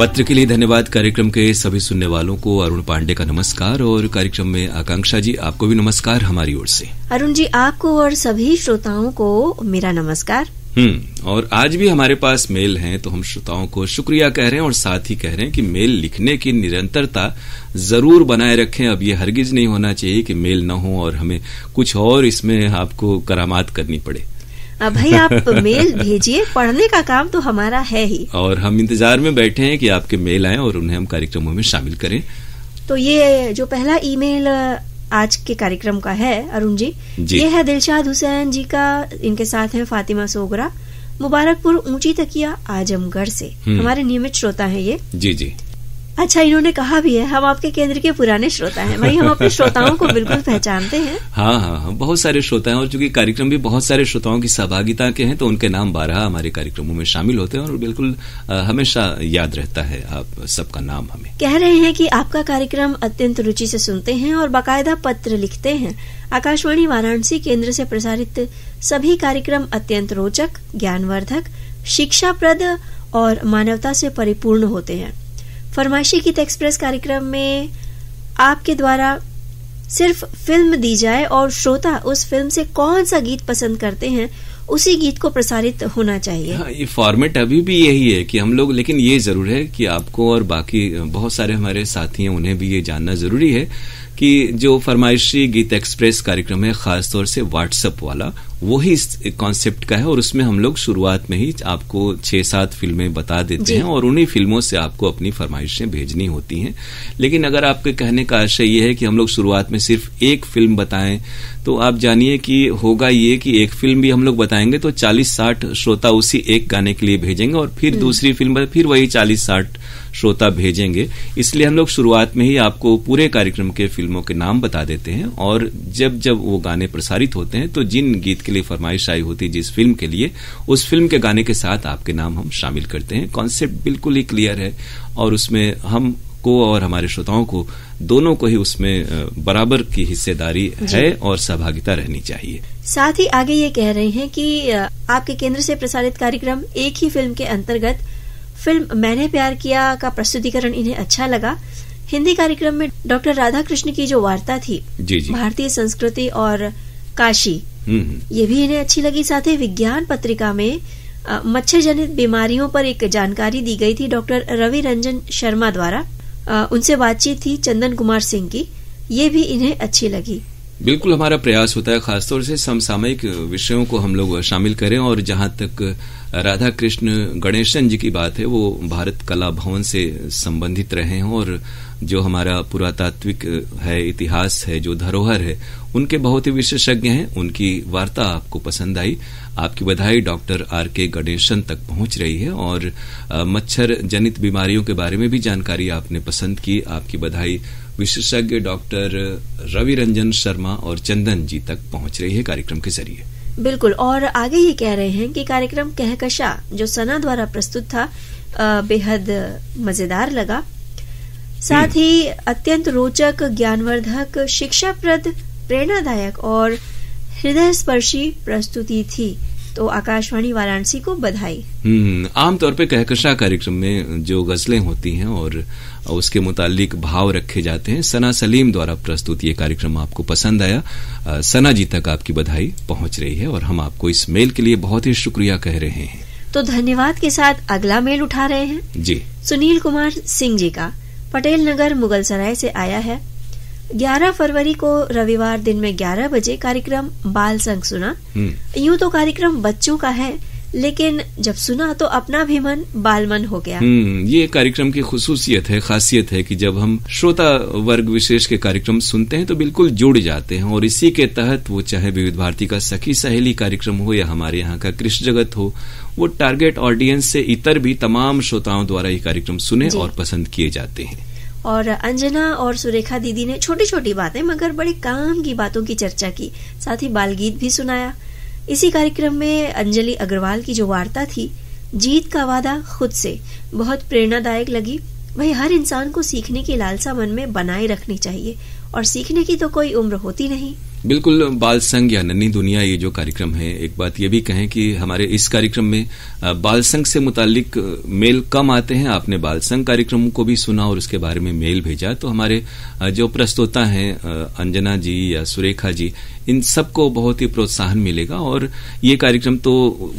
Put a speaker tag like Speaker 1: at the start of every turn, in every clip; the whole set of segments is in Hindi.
Speaker 1: पत्र के लिए धन्यवाद। कार्यक्रम के सभी सुनने वालों को अरुण पांडे का नमस्कार और कार्यक्रम में आकांक्षा जी आपको भी नमस्कार हमारी ओर से।
Speaker 2: अरुण जी आपको और सभी श्रोताओं को मेरा नमस्कार।
Speaker 1: और आज भी हमारे पास मेल हैं तो हम श्रोताओं को शुक्रिया कह रहे हैं और साथ ही कह रहे हैं कि मेल लिखने की निरंतरता जरूर बनाए रखें। अब ये हरगिज नहीं होना चाहिए कि मेल न हो और हमें कुछ और इसमें आपको करामात करनी पड़े।
Speaker 2: भाई आप मेल भेजिए, पढ़ने का काम तो हमारा है ही
Speaker 1: और हम इंतजार में बैठे हैं कि आपके मेल आए और उन्हें हम कार्यक्रमों में शामिल करें।
Speaker 2: तो ये जो पहला ईमेल आज के कार्यक्रम का है अरुण जी, ये है दिलशाद हुसैन जी का। इनके साथ है फातिमा सोगरा, मुबारकपुर ऊंची तकिया आजमगढ़ से। हमारे नियमित श्रोता हैं ये।
Speaker 1: जी जी।
Speaker 2: अच्छा, इन्होंने कहा भी है हम आपके केंद्र के पुराने श्रोता हैं। भाई हम अपने श्रोताओं को बिल्कुल पहचानते हैं।
Speaker 1: हाँ, बहुत सारे श्रोता हैं और चूंकि कार्यक्रम भी बहुत सारे श्रोताओं की सहभागिता के हैं तो उनके नाम 12 हमारे कार्यक्रमों में शामिल होते हैं और बिल्कुल हमेशा याद रहता है आप सबका नाम। हमें कह
Speaker 2: रहे हैं कि आपका कार्यक्रम अत्यंत रुचि से सुनते हैं और बाकायदा पत्र लिखते हैं। आकाशवाणी वाराणसी केंद्र से प्रसारित सभी कार्यक्रम अत्यंत रोचक, ज्ञानवर्धक, शिक्षाप्रद और मानवता से परिपूर्ण होते हैं। फरमाइशी गीत एक्सप्रेस कार्यक्रम में आपके द्वारा सिर्फ फिल्म दी जाए और श्रोता उस फिल्म से कौन सा गीत पसंद करते हैं उसी गीत को प्रसारित होना चाहिए।
Speaker 1: हाँ, ये फॉर्मेट अभी भी यही है कि हम लोग, लेकिन ये जरूर है कि आपको और बाकी बहुत सारे हमारे साथी हैं उन्हें भी ये जानना जरूरी है कि जो फरमाइशी गीत एक्सप्रेस कार्यक्रम है खासतौर से व्हाट्सएप वाला, वही इस कॉन्सेप्ट का है और उसमें हम लोग शुरुआत में ही आपको 6-7 फिल्में बता देते हैं और उन्हीं फिल्मों से आपको अपनी फरमाइशें भेजनी होती हैं। लेकिन अगर आपके कहने का आशय ये है कि हम लोग शुरुआत में सिर्फ एक फिल्म बताएं तो आप जानिए कि होगा ये कि एक फिल्म भी हम लोग बताएंगे तो 40-60 श्रोता उसी एक गाने के लिए भेजेंगे और फिर दूसरी फिल्म फिर वही 40-60 श्रोता भेजेंगे। इसलिए हम लोग शुरुआत में ही आपको पूरे कार्यक्रम के फिल्मों के नाम बता देते हैं और जब जब वो गाने प्रसारित होते हैं तो जिन गीत के लिए फरमाइश आई होती है जिस फिल्म के लिए, उस फिल्म के गाने के साथ आपके नाम हम शामिल करते हैं। कॉन्सेप्ट बिल्कुल ही क्लियर है और उसमें हम को और हमारे श्रोताओं को दोनों को ही उसमें बराबर की हिस्सेदारी है और सहभागिता रहनी चाहिए।
Speaker 2: साथ ही आगे ये कह रहे हैं कि आपके केंद्र से प्रसारित कार्यक्रम एक ही फिल्म के अंतर्गत फिल्म मैंने प्यार किया का प्रस्तुतिकरण इन्हें अच्छा लगा। हिंदी कार्यक्रम में डॉक्टर राधा कृष्ण की जो वार्ता थी भारतीय संस्कृति और काशी, ये भी इन्हें अच्छी लगी। साथ ही विज्ञान पत्रिका में मच्छर जनित बीमारियों पर एक जानकारी दी गई थी डॉक्टर रवि रंजन शर्मा द्वारा। उनसे बातचीत थी चंदन कुमार सिंह की, ये भी इन्हें अच्छी लगी।
Speaker 1: बिल्कुल हमारा प्रयास होता है खासतौर से समसामयिक विषयों को हम लोग शामिल करें और जहां तक राधा कृष्ण गणेशन जी की बात है वो भारत कला भवन से संबंधित रहे हैं और जो हमारा पुरातात्विक है, इतिहास है, जो धरोहर है, उनके बहुत ही विशेषज्ञ हैं। उनकी वार्ता आपको पसंद आई, आपकी बधाई डॉक्टर R.K. गणेशन तक पहुंच रही है और मच्छर जनित बीमारियों के बारे में भी जानकारी आपने पसंद की, आपकी बधाई विशेषज्ञ डॉक्टर रवि रंजन शर्मा और चंदन जी तक पहुंच रही है कार्यक्रम के जरिए।
Speaker 2: बिल्कुल। और आगे ये कह रहे हैं कि कार्यक्रम कहकशा जो सना द्वारा प्रस्तुत था बेहद मजेदार लगा। साथ ही अत्यंत रोचक, ज्ञानवर्धक, शिक्षाप्रद, प्रेरणादायक और हृदय स्पर्शी प्रस्तुति थी। तो आकाशवाणी वाराणसी को बधाई।
Speaker 1: आमतौर पे कहकशा कार्यक्रम में जो गजलें होती हैं और उसके मुतालिक भाव रखे जाते हैं, सना सलीम द्वारा प्रस्तुत ये कार्यक्रम आपको पसंद आया। सना जी तक आपकी बधाई पहुंच रही है और हम आपको इस मेल के लिए बहुत ही शुक्रिया कह रहे हैं।
Speaker 2: तो धन्यवाद के साथ अगला मेल उठा रहे हैं
Speaker 1: जी
Speaker 2: सुनील कुमार सिंह जी का, पटेल नगर मुगलसराय से आया है। 11 फरवरी को रविवार दिन में 11 बजे कार्यक्रम बाल संग सुना। यूं तो कार्यक्रम बच्चों का है लेकिन जब सुना तो अपना भी मन बाल मन हो गया।
Speaker 1: ये कार्यक्रम की खुसूसियत है, खासियत है कि जब हम श्रोता वर्ग विशेष के कार्यक्रम सुनते हैं तो बिल्कुल जुड़ जाते हैं और इसी के तहत वो चाहे विविध भारती का सखी सहेली कार्यक्रम हो या हमारे यहाँ का कृष्ण जगत हो, वो टारगेट ऑडियंस से इतर भी तमाम श्रोताओं द्वारा ये कार्यक्रम सुने और पसंद किए जाते हैं।
Speaker 2: और अंजना और सुरेखा दीदी ने छोटी छोटी बातें मगर बड़े काम की बातों की चर्चा की, साथ ही बाल गीत भी सुनाया। इसी कार्यक्रम में अंजलि अग्रवाल की जो वार्ता थी जीत का वादा खुद से, बहुत प्रेरणादायक लगी। वही हर इंसान को सीखने की लालसा मन में बनाए रखनी चाहिए और सीखने की तो कोई उम्र होती नहीं।
Speaker 1: बिल्कुल, बाल संघ या नन्ही दुनिया ये जो कार्यक्रम है, एक बात ये भी कहें कि हमारे इस कार्यक्रम में बाल संघ से मुतालिक मेल कम आते हैं। आपने बाल संघ कार्यक्रम को भी सुना और उसके बारे में मेल भेजा, तो हमारे जो प्रस्तोता हैं अंजना जी या सुरेखा जी, इन सबको बहुत ही प्रोत्साहन मिलेगा। और ये कार्यक्रम तो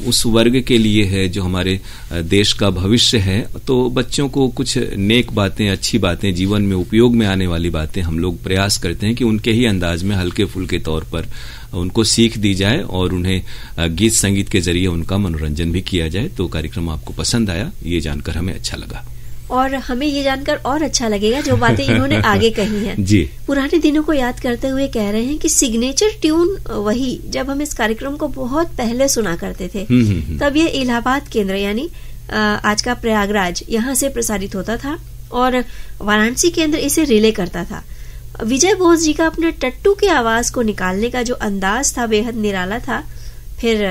Speaker 1: उस वर्ग के लिए है जो हमारे देश का भविष्य है, तो बच्चों को कुछ नेक बातें, अच्छी बातें, जीवन में उपयोग में आने वाली बातें हम लोग प्रयास करते हैं कि उनके ही अंदाज में हल्के फुल्के के तौर पर उनको सीख दी जाए और उन्हें गीत संगीत के जरिए उनका मनोरंजन भी किया जाए। तो कार्यक्रम आपको पसंद आया, ये जानकर हमें अच्छा लगा।
Speaker 2: और हमें ये जानकर और अच्छा लगेगा जो बातें इन्होंने आगे कही हैं।
Speaker 1: जी, पुराने
Speaker 2: दिनों को याद करते हुए कह रहे हैं कि सिग्नेचर ट्यून वही जब हम इस कार्यक्रम को बहुत पहले सुना करते थे, तब ये इलाहाबाद केंद्र यानी आज का प्रयागराज यहाँ से प्रसारित होता था और वाराणसी केंद्र इसे रिले करता था। विजय बोस जी का अपने टट्टू की आवाज को निकालने का जो अंदाज था बेहद निराला था। फिर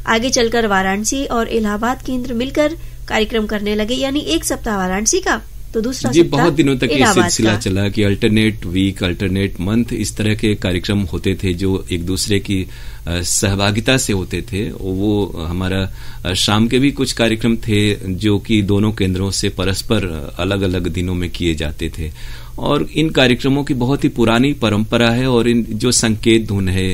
Speaker 2: आगे चलकर वाराणसी और इलाहाबाद केंद्र मिलकर कार्यक्रम करने लगे, यानी एक सप्ताह वाराणसी का तो दूसरा
Speaker 1: जी, बहुत दिनों तक ये सिलसिला चला कि अल्टरनेट वीक, अल्टरनेट मंथ, इस तरह के कार्यक्रम होते थे जो एक दूसरे की सहभागिता से होते थे। वो हमारा शाम के भी कुछ कार्यक्रम थे जो कि दोनों केंद्रों से परस्पर अलग अलग दिनों में किए जाते थे। और इन कार्यक्रमों की बहुत ही पुरानी परंपरा है और इन जो संकेत धुन है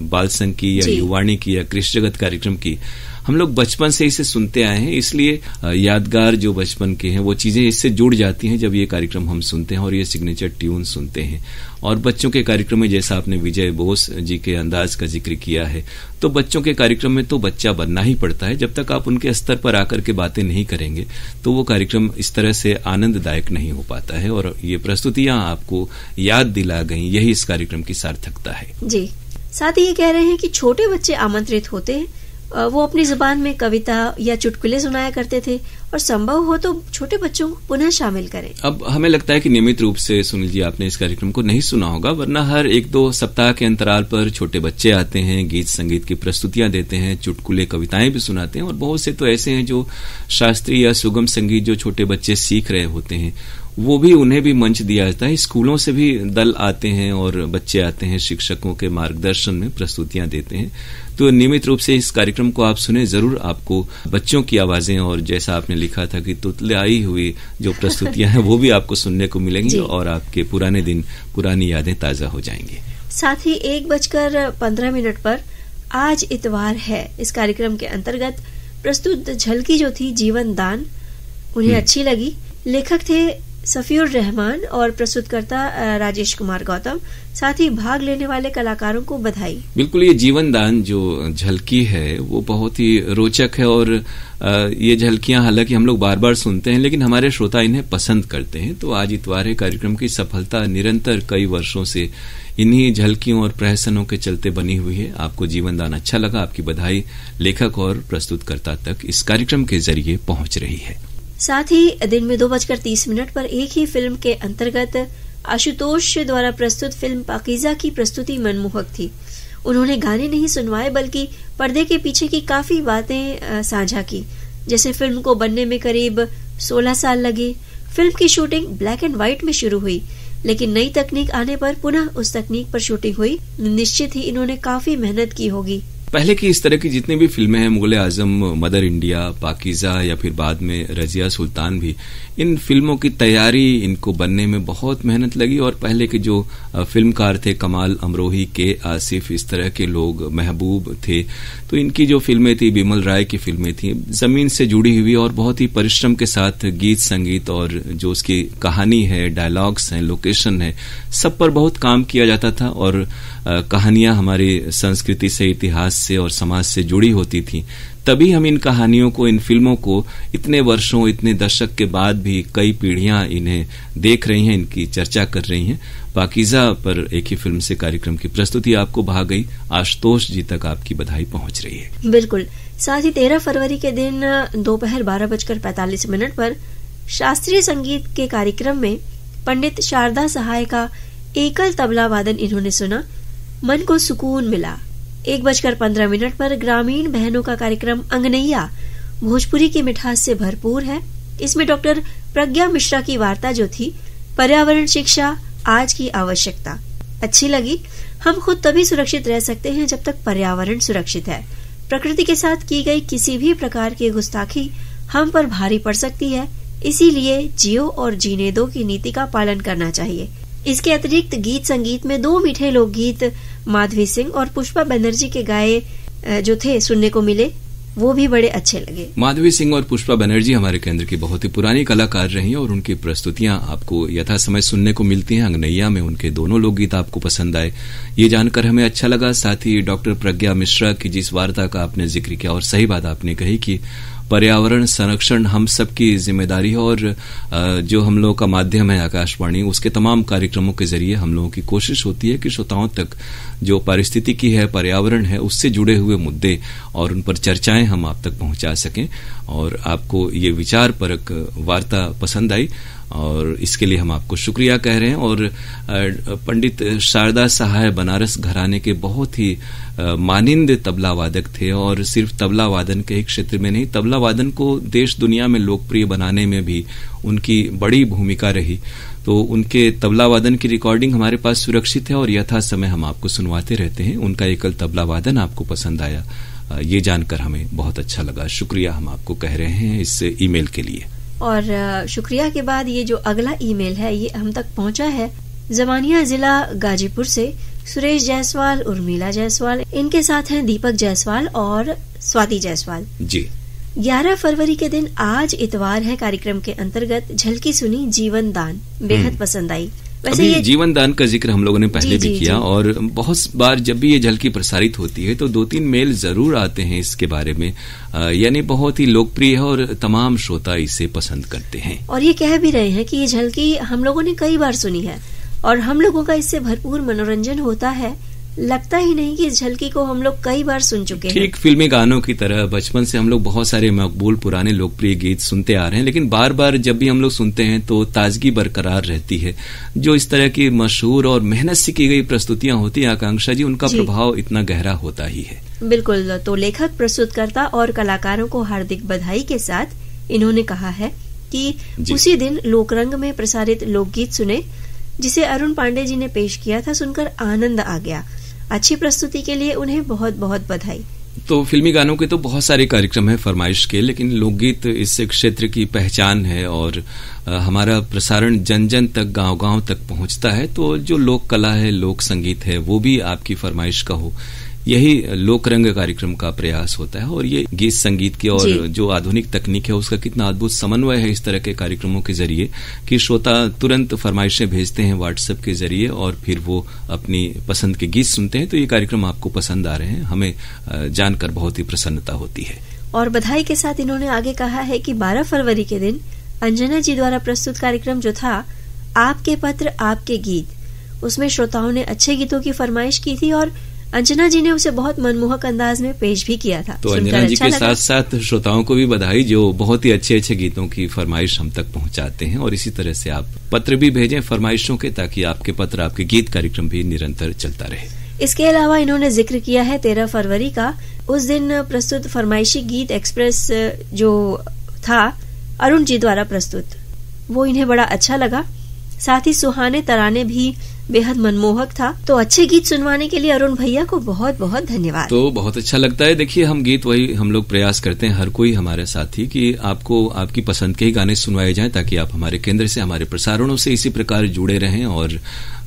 Speaker 1: बाल संघ की या युवाणी की या कृषि जगत कार्यक्रम की, हम लोग बचपन से इसे सुनते आए हैं, इसलिए यादगार जो बचपन के हैं वो चीजें इससे जुड़ जाती हैं जब ये कार्यक्रम हम सुनते हैं और ये सिग्नेचर ट्यून सुनते हैं। और बच्चों के कार्यक्रम में जैसा आपने विजय बोस जी के अंदाज का जिक्र किया है, तो बच्चों के कार्यक्रम में तो बच्चा बनना ही पड़ता है। जब तक आप उनके स्तर पर आकर के बातें नहीं करेंगे तो वो कार्यक्रम इस तरह से आनंददायक नहीं हो पाता है। और ये प्रस्तुतियां आपको याद दिला गई, यही इस कार्यक्रम की सार्थकता है।
Speaker 2: जी, साथ ही ये कह रहे हैं कि छोटे बच्चे आमंत्रित होते हैं, वो अपनी जुबान में कविता या चुटकुले सुनाया करते थे और संभव हो तो छोटे बच्चों को पुनः शामिल करें।
Speaker 1: अब हमें लगता है कि नियमित रूप से सुनील जी आपने इस कार्यक्रम को नहीं सुना होगा, वरना हर 1-2 सप्ताह के अंतराल पर छोटे बच्चे आते हैं, गीत संगीत की प्रस्तुतियां देते हैं, चुटकुले कविताएं भी सुनाते हैं। और बहुत से तो ऐसे हैं जो शास्त्रीय या सुगम संगीत जो छोटे बच्चे सीख रहे होते हैं, वो भी उन्हें भी मंच दिया जाता है। स्कूलों से भी दल आते हैं और बच्चे आते हैं, शिक्षकों के मार्गदर्शन में प्रस्तुतियां देते हैं। तो नियमित रूप से इस कार्यक्रम को आप सुने, जरूर आपको बच्चों की आवाजें और जैसा आपने लिखा था कि तुतलाई हुई जो प्रस्तुतियां हैं वो भी आपको सुनने को मिलेंगी और आपके पुराने दिन, पुरानी यादें ताजा हो जाएंगी।
Speaker 2: साथ ही 1:15 पर आज इतवार है इस कार्यक्रम के अंतर्गत प्रस्तुत झलकी जो थी जीवन दान, उन्हें अच्छी लगी। लेखक थे सफीउर रहमान और प्रस्तुतकर्ता राजेश कुमार गौतम। साथ ही भाग लेने वाले कलाकारों को बधाई।
Speaker 1: बिल्कुल, ये जीवन दान जो झलकी है वो बहुत ही रोचक है और ये झलकियां हालांकि हम लोग बार बार सुनते हैं लेकिन हमारे श्रोता इन्हें पसंद करते हैं। तो आज इतवार है कार्यक्रम की सफलता निरंतर कई वर्षों से इन्हीं झलकियों और प्रहसनों के चलते बनी हुई है। आपको जीवन दान अच्छा लगा, आपकी बधाई लेखक और प्रस्तुतकर्ता तक इस कार्यक्रम के जरिए पहुंच रही है।
Speaker 2: साथ ही दिन में 2:30 पर एक ही फिल्म के अंतर्गत आशुतोष द्वारा प्रस्तुत फिल्म पाकीज़ा की प्रस्तुति मनमोहक थी। उन्होंने गाने नहीं सुनवाए बल्कि पर्दे के पीछे की काफी बातें साझा की। जैसे फिल्म को बनने में करीब 16 साल लगे, फिल्म की शूटिंग ब्लैक एंड व्हाइट में शुरू हुई लेकिन नई तकनीक आने पर पुनः उस तकनीक पर शूटिंग हुई। निश्चित ही इन्होंने काफी मेहनत की होगी।
Speaker 1: पहले की इस तरह की जितनी भी फिल्में हैं, मुगल आजम, मदर इंडिया, पाकीज़ा या फिर बाद में रजिया सुल्तान भी, इन फिल्मों की तैयारी, इनको बनने में बहुत मेहनत लगी। और पहले के जो फिल्मकार थे, कमाल अमरोही, के आसिफ, इस तरह के लोग, महबूब थे, तो इनकी जो फिल्में थी, बिमल राय की फिल्में थी, जमीन से जुड़ी हुई और बहुत ही परिश्रम के साथ गीत संगीत और जो उसकी कहानी है, डायलॉग्स हैं, लोकेशन है, सब पर बहुत काम किया जाता था। और कहानियां हमारी संस्कृति से, इतिहास से और समाज से जुड़ी होती थी। तभी हम इन कहानियों को, इन फिल्मों को इतने वर्षों, इतने दशक के बाद भी कई पीढ़ियां इन्हें देख रही हैं, इनकी चर्चा कर रही हैं। पाकीज़ा पर एक ही फिल्म से कार्यक्रम की प्रस्तुति आपको भा गई। आशुतोष जी तक आपकी बधाई पहुंच रही है।
Speaker 2: बिल्कुल। साथ ही 13 फरवरी के दिन दोपहर 12:45 पर शास्त्रीय संगीत के कार्यक्रम में पंडित शारदा सहाय का एकल तबला वादन इन्होंने सुना। मन को सुकून मिला। 1:15 पर ग्रामीण बहनों का कार्यक्रम अंगनैया भोजपुरी की मिठास से भरपूर है। इसमें डॉक्टर प्रज्ञा मिश्रा की वार्ता जो थी, पर्यावरण शिक्षा आज की आवश्यकता, अच्छी लगी। हम खुद तभी सुरक्षित रह सकते हैं जब तक पर्यावरण सुरक्षित है। प्रकृति के साथ की गई किसी भी प्रकार की गुस्ताखी हम पर भारी पड़ सकती है, इसीलिए जियो और जीने दो की नीति का पालन करना चाहिए। इसके अतिरिक्त गीत संगीत में 2 मीठे लोकगीत माधवी सिंह और पुष्पा बनर्जी के गाए जो थे सुनने को मिले, वो भी बड़े अच्छे लगे।
Speaker 1: माधवी सिंह और पुष्पा बनर्जी हमारे केंद्र की बहुत ही पुरानी कलाकार रही हैं और उनकी प्रस्तुतियां आपको यथा समय सुनने को मिलती हैं। अंगनैया में उनके दोनों लोकगीत आपको पसंद आए, ये जानकर हमें अच्छा लगा। साथ ही डॉक्टर प्रज्ञा मिश्रा की जिस वार्ता का आपने जिक्र किया और सही बात आपने कही कि पर्यावरण संरक्षण हम सबकी जिम्मेदारी है और जो हम लोगों का माध्यम है आकाशवाणी, उसके तमाम कार्यक्रमों के जरिए हम लोगों की कोशिश होती है कि श्रोताओं तक जो पारिस्थितिकी है, पर्यावरण है, उससे जुड़े हुए मुद्दे और उन पर चर्चाएं हम आप तक पहुंचा सकें। और आपको ये विचार परक वार्ता पसंद आई और इसके लिए हम आपको शुक्रिया कह रहे हैं। और पंडित शारदा सहाय बनारस घराने के बहुत ही मानिंद तबला वादक थे और सिर्फ तबला वादन के ही क्षेत्र में नहीं, तबला वादन को देश दुनिया में लोकप्रिय बनाने में भी उनकी बड़ी भूमिका रही। तो उनके तबला वादन की रिकॉर्डिंग हमारे पास सुरक्षित है और यथा समय हम आपको सुनवाते रहते हैं। उनका एकल तबला वादन आपको पसंद आया, ये जानकर हमें बहुत अच्छा लगा। शुक्रिया हम आपको कह रहे हैं इस ईमेल के लिए।
Speaker 2: और शुक्रिया के बाद ये जो अगला ईमेल है ये हम तक पहुंचा है जमानिया जिला गाजीपुर से सुरेश जायसवाल, उर्मिला जायसवाल, इनके साथ हैं दीपक जायसवाल और स्वाति जायसवाल जी। 11 फरवरी के दिन आज इतवार है, कार्यक्रम के अंतर्गत झलकी सुनी जीवन दान, बेहद पसंद आई। वैसे ये जीवन
Speaker 1: दान का जिक्र हम लोगों ने पहले भी किया और बहुत बार जब भी ये झलकी प्रसारित होती है तो 2-3 मेल जरूर आते हैं इसके बारे में, यानी बहुत ही लोकप्रिय है और तमाम श्रोता इसे पसंद करते हैं।
Speaker 2: और ये कह भी रहे हैं कि ये झलकी हम लोगों ने कई बार सुनी है और हम लोगों का इससे भरपूर मनोरंजन होता है। लगता ही नहीं कि इस झलकी को हम लोग कई बार सुन चुके हैं।
Speaker 1: ठीक फिल्मी गानों की तरह बचपन से हम लोग बहुत सारे मकबूल पुराने लोकप्रिय गीत सुनते आ रहे हैं, लेकिन बार बार जब भी हम लोग सुनते हैं तो ताजगी बरकरार रहती है। जो इस तरह की मशहूर और मेहनत से की गई प्रस्तुतियां होती हैं आकांक्षा जी, उनका प्रभाव इतना गहरा होता ही है।
Speaker 2: बिल्कुल। तो लेखक, प्रस्तुतकर्ता और कलाकारों को हार्दिक बधाई के साथ इन्होंने कहा है कि उसी दिन लोकरंग में प्रसारित लोकगीत सुने जिसे अरुण पांडे जी ने पेश किया था, सुनकर आनंद आ गया। अच्छी प्रस्तुति के लिए उन्हें बहुत बहुत बधाई।
Speaker 1: तो फिल्मी गानों के तो बहुत सारे कार्यक्रम हैं फरमाइश के, लेकिन लोकगीत इस क्षेत्र की पहचान है और हमारा प्रसारण जन जन तक, गांव गांव तक पहुंचता है। तो जो लोक कला है, लोक संगीत है, वो भी आपकी फरमाइश का हो, यही लोकरंग कार्यक्रम का प्रयास होता है। और ये गीत संगीत की और जो आधुनिक तकनीक है उसका कितना अद्भुत समन्वय है इस तरह के कार्यक्रमों के जरिए कि श्रोता तुरंत फरमाइशें भेजते हैं व्हाट्सएप के जरिए और फिर वो अपनी पसंद के गीत सुनते हैं। तो ये कार्यक्रम आपको पसंद आ रहे हैं, हमें जानकर बहुत ही प्रसन्नता होती है।
Speaker 2: और बधाई के साथ इन्होंने आगे कहा है कि 12 फरवरी के दिन अंजना जी द्वारा प्रस्तुत कार्यक्रम जो था आपके पत्र आपके गीत, उसमें श्रोताओं ने अच्छे गीतों की फरमाइश की थी और अंजना जी ने उसे बहुत मनमोहक अंदाज में पेश भी किया था।
Speaker 1: तो अंजना जी के साथ साथ श्रोताओं को भी बधाई जो बहुत ही अच्छे अच्छे गीतों की फरमाइश हम तक पहुंचाते हैं। और इसी तरह से आप पत्र भी भेजें फरमाइशों के, ताकि आपके पत्र आपके गीत कार्यक्रम भी निरंतर चलता रहे।
Speaker 2: इसके अलावा इन्होंने जिक्र किया है 13 फरवरी का, उस दिन प्रस्तुत फरमाइशी गीत एक्सप्रेस जो था अरुण जी द्वारा प्रस्तुत, वो इन्हें बड़ा अच्छा लगा। साथ ही सुहाने तराने भी बेहद मनमोहक था। तो अच्छे गीत सुनवाने के लिए अरुण भैया को बहुत बहुत धन्यवाद।
Speaker 1: तो बहुत अच्छा लगता है। देखिए हम गीत वही हम लोग प्रयास करते हैं, हर कोई हमारे साथी, कि आपको आपकी पसंद के ही गाने सुनवाए जाएं ताकि आप हमारे केंद्र से, हमारे प्रसारणों से इसी प्रकार जुड़े रहें और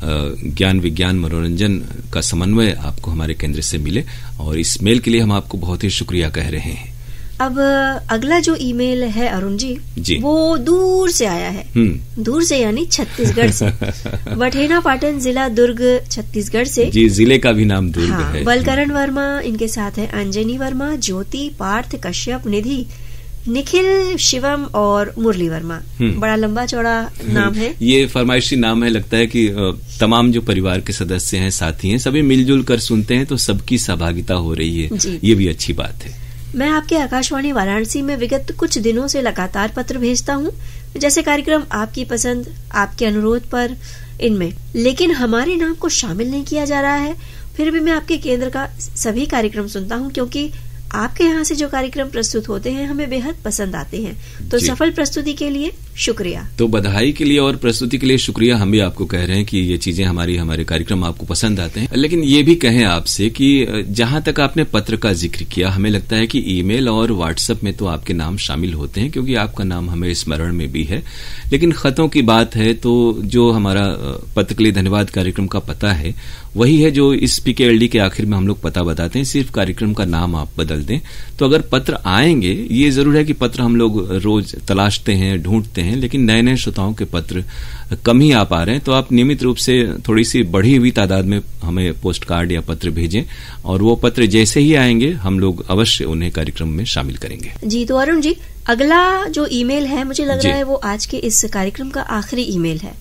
Speaker 1: ज्ञान विज्ञान मनोरंजन का समन्वय आपको हमारे केंद्र से मिले। और इस मेल के लिए हम आपको बहुत ही शुक्रिया कह रहे हैं।
Speaker 2: अब अगला जो ईमेल है अरुण जी, वो दूर से आया है। दूर से यानी छत्तीसगढ़ से, बठेना पाटन जिला दुर्ग छत्तीसगढ़ से।
Speaker 1: जी, जिले का भी नाम दुर्ग है।
Speaker 2: बलकरण वर्मा, इनके साथ है अंजनी वर्मा, ज्योति, पार्थ, कश्यप, निधि, निखिल, शिवम और मुरली वर्मा। बड़ा लंबा चौड़ा नाम है।
Speaker 1: ये फरमाइशी नाम है। लगता है कि तमाम जो परिवार के सदस्य हैं, साथी हैं, सभी मिलजुल कर सुनते हैं तो सबकी सहभागिता हो रही है, ये भी अच्छी बात है।
Speaker 2: मैं आपके आकाशवाणी वाराणसी में विगत कुछ दिनों से लगातार पत्र भेजता हूँ, जैसे कार्यक्रम आपकी पसंद, आपके अनुरोध पर इनमें, लेकिन हमारे नाम को शामिल नहीं किया जा रहा है। फिर भी मैं आपके केंद्र का सभी कार्यक्रम सुनता हूँ, क्योंकि आपके यहाँ से जो कार्यक्रम प्रस्तुत होते हैं हमें बेहद पसंद आते हैं। तो सफल प्रस्तुति के लिए शुक्रिया।
Speaker 1: तो बधाई के लिए और प्रस्तुति के लिए शुक्रिया। हम भी आपको कह रहे हैं कि ये चीजें हमारे कार्यक्रम आपको पसंद आते हैं, लेकिन ये भी कहें आपसे कि जहां तक आपने पत्र का जिक्र किया, हमें लगता है कि ईमेल और व्हाट्सएप में तो आपके नाम शामिल होते हैं क्योंकि आपका नाम हमें स्मरण में भी है, लेकिन खतों की बात है तो जो हमारा पत्र के लिए धन्यवाद कार्यक्रम का पता है वही है जो इस PKLD के आखिर में हम लोग पता बताते हैं। सिर्फ कार्यक्रम का नाम आप बदल दें तो अगर पत्र आएंगे, ये जरूर है कि पत्र हम लोग रोज तलाशते हैं, ढूंढते हैं, लेकिन नए नए श्रोताओं के पत्र कम ही आ पा रहे हैं। तो आप नियमित रूप से थोड़ी सी बढ़ी हुई तादाद में हमें पोस्ट कार्ड या पत्र भेजें और वो पत्र जैसे ही आएंगे हम लोग अवश्य उन्हें कार्यक्रम में शामिल करेंगे।
Speaker 2: जी, तो अरुण जी, अगला जो ईमेल है मुझे लग रहा है वो आज के इस कार्यक्रम का आखिरी ईमेल है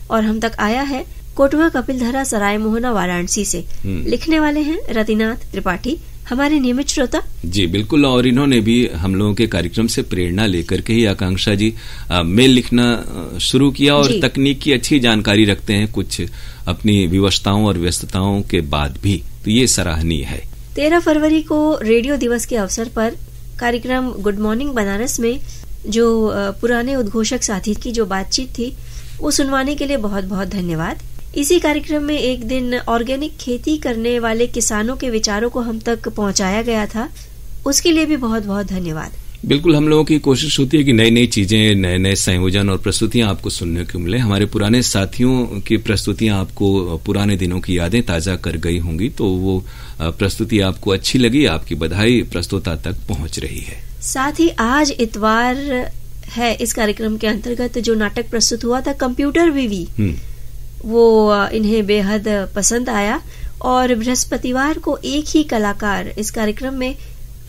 Speaker 2: और हम तक आया है कोटवा कपिलधरा सराय मोहना वाराणसी से। लिखने वाले हैं रतिनाथ त्रिपाठी, हमारे नियमित श्रोता। जी
Speaker 1: बिल्कुल, और इन्होंने भी हम लोगों के कार्यक्रम से प्रेरणा लेकर के ही आकांक्षा जी मेल लिखना शुरू किया और तकनीक की अच्छी जानकारी रखते हैं कुछ अपनी विवशताओं और व्यस्तताओं के बाद भी, तो ये सराहनीय है।
Speaker 2: 13 फरवरी को रेडियो दिवस के अवसर पर कार्यक्रम गुड मॉर्निंग बनारस में जो पुराने उद्घोषक साथी की जो बातचीत थी वो सुनवाने के लिए बहुत बहुत धन्यवाद। इसी कार्यक्रम में एक दिन ऑर्गेनिक खेती करने वाले किसानों के विचारों को हम तक पहुंचाया गया था, उसके लिए भी बहुत बहुत धन्यवाद।
Speaker 1: बिल्कुल, हम लोगों की कोशिश होती है कि नई नई चीजें, नए नए संयोजन और प्रस्तुतियां आपको सुनने को मिले। हमारे पुराने साथियों की प्रस्तुतियां आपको पुराने दिनों की यादें ताजा कर गई होंगी, तो वो प्रस्तुति आपको अच्छी लगी, आपकी बधाई प्रस्तुता तक पहुंच रही है।
Speaker 2: साथ ही आज इतवार है, इस कार्यक्रम के अंतर्गत जो नाटक प्रस्तुत हुआ था कंप्यूटर वीवी, वो इन्हें बेहद पसंद आया और बृहस्पतिवार को एक ही कलाकार इस कार्यक्रम में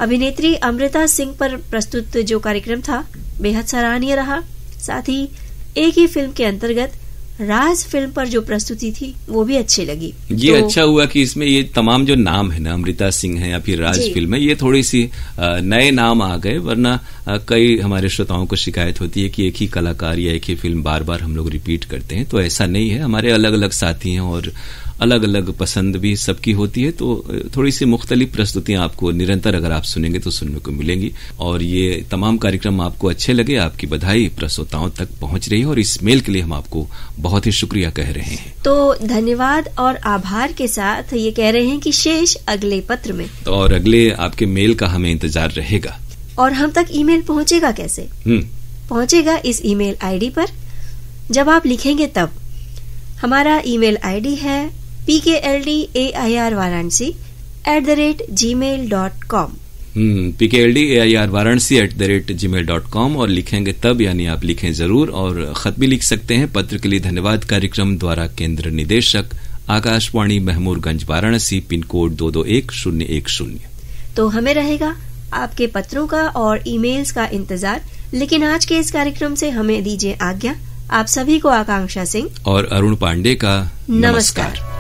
Speaker 2: अभिनेत्री अमृता सिंह पर प्रस्तुत जो कार्यक्रम था बेहद सराहनीय रहा। साथ ही एक ही फिल्म के अंतर्गत राज फिल्म पर जो प्रस्तुति थी वो भी अच्छी लगी।
Speaker 1: ये तो अच्छा हुआ कि इसमें ये तमाम जो नाम है ना, अमृता सिंह है या फिर राज फिल्म है, ये थोड़ी सी नए नाम आ गए, वरना कई हमारे श्रोताओं को शिकायत होती है कि एक ही कलाकार या एक ही फिल्म बार बार हम लोग रिपीट करते हैं, तो ऐसा नहीं है। हमारे अलग अलग साथी हैं और अलग अलग पसंद भी सबकी होती है, तो थोड़ी सी मुख्तलिफ प्रस्तुतियां आपको निरंतर अगर आप सुनेंगे तो सुनने को मिलेंगी। और ये तमाम कार्यक्रम आपको अच्छे लगे, आपकी बधाई प्रस्तुताओं तक पहुंच रही है और इस मेल के लिए हम आपको बहुत ही शुक्रिया कह रहे हैं।
Speaker 2: तो धन्यवाद और आभार के साथ ये कह रहे हैं कि शेष अगले पत्र में,
Speaker 1: तो और अगले आपके मेल का हमें इंतजार रहेगा।
Speaker 2: और हम तक ईमेल पहुंचेगा कैसे? पहुंचेगा इस ईमेल आईडी पर, जब आप लिखेंगे तब। हमारा ईमेल आईडी है pkldairvaranasi@gmail.com
Speaker 1: pkldairvaranasi@gmail.com और लिखेंगे तब, यानी आप लिखें जरूर। और खत भी लिख सकते हैं। पत्र के लिए धन्यवाद कार्यक्रम द्वारा केंद्र निदेशक आकाशवाणी महमूरगंज वाराणसी, पिन कोड 221010।
Speaker 2: तो हमें रहेगा आपके पत्रों का और ईमेल्स का इंतजार। लेकिन आज के इस कार्यक्रम से हमें दीजिए आज्ञा। आप सभी को आकांक्षा सिंह
Speaker 1: और अरुण पांडे का नमस्कार।